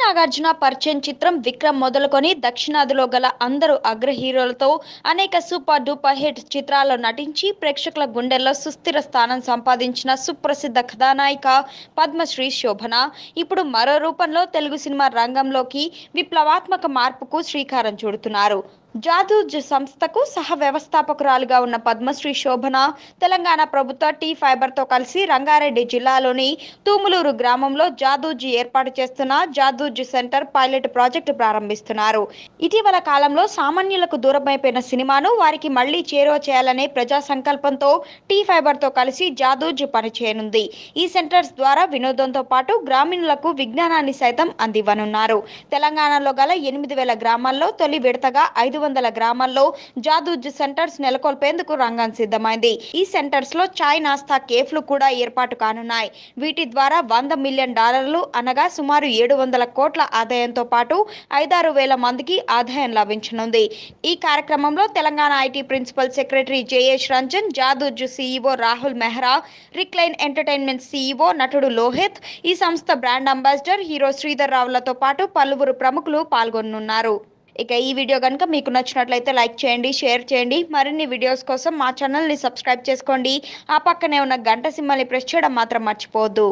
నాగార్జున పరిచయం చిత్రం విక్రమ్ మొదలుకొని దక్షిణాదిలో గల అందరూ అగ్ర హీరోలతో అనేక సూపర్ డూపర్ హిట్ చిత్రాల్లో నటించి ప్రేక్షకుల గుండెల్లో సుస్థిర స్థానం సంపాదించిన సుప్రసిద్ధ కథానాయిక పద్మశ్రీ శోభన ఇప్పుడు మరో రూపంలో తెలుగు సినిమా రంగంలోకి విప్లవాత్మక మార్పుకు శ్రీకారం చుడుతున్నారు. జాదూజ్ సంస్థకు సహ వ్యవస్థాపకురాలుగా ఉన్న పద్మశ్రీ శోభన తెలంగాణ ప్రభుత్వ టీ ఫైబర్తో కలిసి రంగారెడ్డి జిల్లాలోని తూములూరు గ్రామంలో జాదూజ్ ఏర్పాటు చేస్తున్న జాదూజ్ సెంటర్ పైలట్ ప్రాజెక్టు ప్రారంభిస్తున్నారు. ఇటీవల కాలంలో సామాన్యులకు దూరమైపోయిన సినిమాను వారికి మళ్లీ చేరువ చేయాలనే ప్రజా సంకల్పంతో టీ ఫైబర్తో కలిసి జాదూజ్ పనిచేయనుంది. ఈ సెంటర్స్ ద్వారా వినోదంతో పాటు గ్రామీణులకు విజ్ఞానాన్ని సైతం అందివ్వనున్నారు. తెలంగాణలో గల 8,000 గ్రామాల్లో తొలి విడతగా 500 గ్రామాల్లో జాదూజ్ సెంటర్స్ నెలకొల్పేందుకు రంగం సిద్ధమైంది. ఈ సెంటర్స్ లో చాయ్ నాస్తా కేఫ్లు కూడా ఏర్పాటు కానున్నాయి. వీటి ద్వారా $100 మిలియన్ అనగా సుమారు 700 కోట్ల ఆదాయంతో పాటు 5-6 వేల మందికి ఆదాయం లభించనుంది. ఈ కార్యక్రమంలో Telangana IT principal secretary Jayesh Ranjan, Jadooz CEO Rahul Mehra, Recline Entertainment CEO నటుడు లోహిత్, ఈ సంస్థ బ్రాండ్ అంబాసిడర్ హీరో శ్రీధర్ రావులతో పాటు పలువురు ప్రముఖులు పాల్గొనున్నారు. ఇక ఈ వీడియో కనుక మీకు నచ్చినట్లయితే లైక్ చేయండి, షేర్ చేయండి. మరిన్ని వీడియోస్ కోసం మా ఛానల్ని సబ్స్క్రైబ్ చేసుకోండి. ఆ పక్కనే ఉన్న గంట సింబల్ని ప్రెస్ చేయడం మాత్రం మర్చిపోవద్దు.